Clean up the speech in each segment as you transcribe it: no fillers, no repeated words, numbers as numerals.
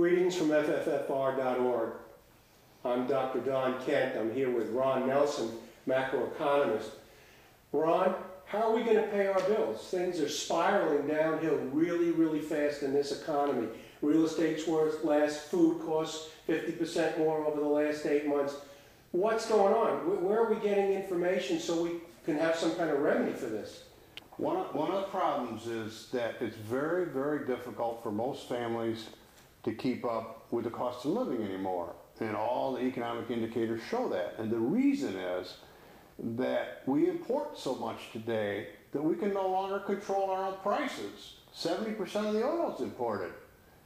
Greetings from FFFR.org. I'm Dr. Don Kent. I'm here with Ron Nelson, macroeconomist. Ron, how are we going to pay our bills? Things are spiraling downhill really, really fast in this economy. Real estate's worth less, food costs 50% more over the last 8 months. What's going on? Where are we getting information so we can have some kind of remedy for this? One of the problems is that it's very, very difficult for most families to keep up with the cost of living anymore. And all the economic indicators show that. And the reason is that we import so much today that we can no longer control our own prices. 70% of the oil is imported.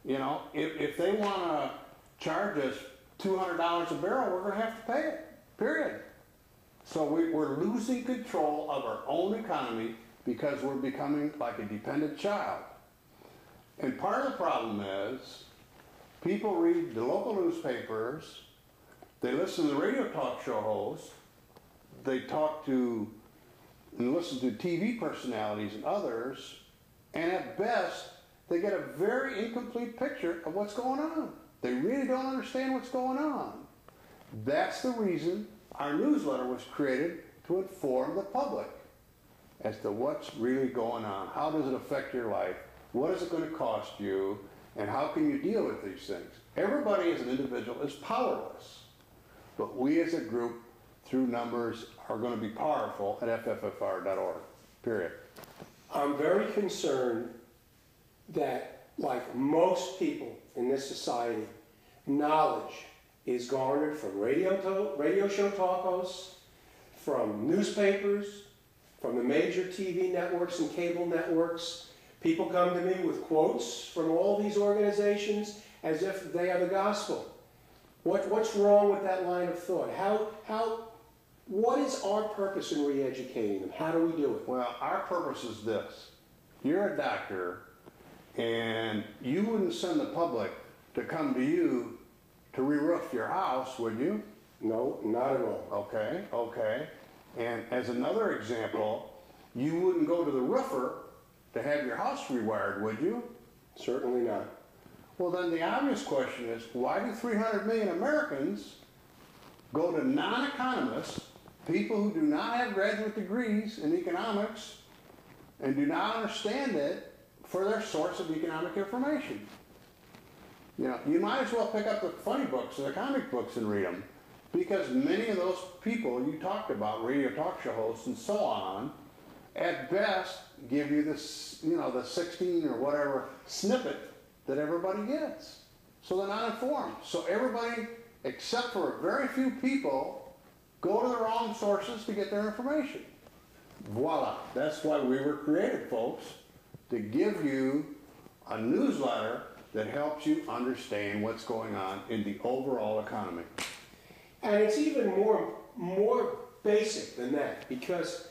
You know, if they want to charge us $200 a barrel, we're going to have to pay it, period. So we're losing control of our own economy because we're becoming like a dependent child. And part of the problem is people read the local newspapers, they listen to the radio talk show hosts, they talk to and listen to TV personalities and others, and at best, they get a very incomplete picture of what's going on. They really don't understand what's going on. That's the reason our newsletter was created, to inform the public as to what's really going on. How does it affect your life? What is it going to cost you? And how can you deal with these things? Everybody as an individual is powerless. But we as a group, through numbers, are going to be powerful at FFFR.org, period. I'm very concerned that, like most people in this society, knowledge is garnered from radio show talk hosts, from newspapers, from the major TV networks and cable networks. People come to me with quotes from all these organizations as if they are the gospel. What's wrong with that line of thought? What is our purpose in re-educating them? How do we do it? Well, our purpose is this. You're a doctor, and you wouldn't send the public to come to you to re-roof your house, would you? No, not at all. Okay, okay. And as another example, you wouldn't go to the roofer to have your house rewired, would you? Certainly not. Well, then the obvious question is, why do 300 million Americans go to non-economists, people who do not have graduate degrees in economics and do not understand it, for their source of economic information? You know, you might as well pick up the funny books or the comic books and read them, because many of those people you talked about, radio talk show hosts and so on, at best give you this, you know, the 16 or whatever snippet that everybody gets. So they're not informed. So everybody, except for very few people, go to the wrong sources to get their information. Voila. That's why we were created, folks, to give you a newsletter that helps you understand what's going on in the overall economy. And it's even more basic than that, because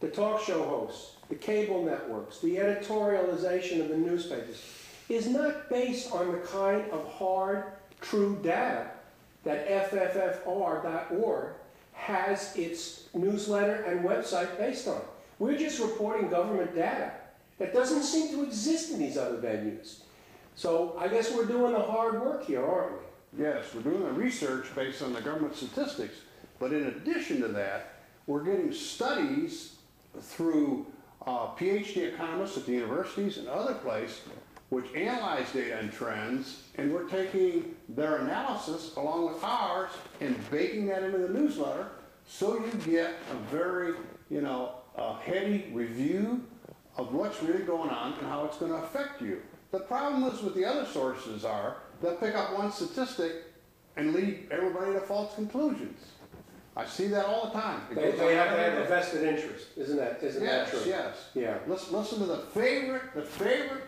the talk show hosts, the cable networks, the editorialization of the newspapers is not based on the kind of hard, true data that FFFR.org has its newsletter and website based on. We're just reporting government data that doesn't seem to exist in these other venues. So I guess we're doing the hard work here, aren't we? Yes, we're doing the research based on the government statistics. But in addition to that, we're getting studies through PhD economists at the universities and other places which analyze data and trends, and we're taking their analysis along with ours and baking that into the newsletter, so you get a very, you know, heady review of what's really going on and how it's going to affect you. The problem is with the other sources are they'll pick up one statistic and lead everybody to false conclusions. I see that all the time. They have a vested interest, isn't that true? Yes. Yeah. Listen to the favorite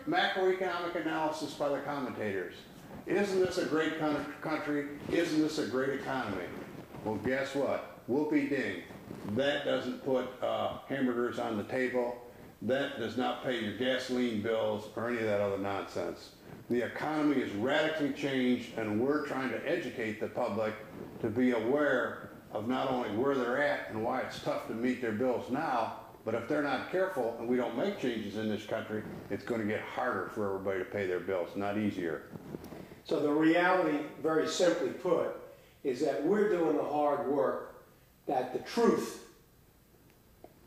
macroeconomic analysis by the commentators. Isn't this a great country? Isn't this a great economy? Well, guess what? Whoopie-ding. That doesn't put hamburgers on the table. That does not pay your gasoline bills or any of that other nonsense. The economy is radically changed, and we're trying to educate the public to be aware of not only where they're at and why it's tough to meet their bills now, but if they're not careful and we don't make changes in this country, it's going to get harder for everybody to pay their bills, not easier. So the reality, very simply put, is that we're doing the hard work that the truth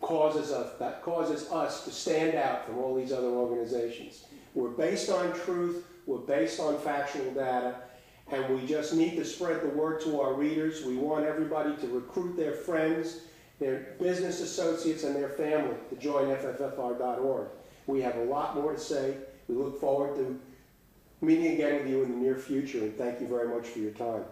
causes us to stand out from all these other organizations. We're based on truth, we're based on factual data, and we just need to spread the word to our readers. We want everybody to recruit their friends, their business associates, and their family to join FFFR.org. We have a lot more to say. We look forward to meeting again with you in the near future, and thank you very much for your time.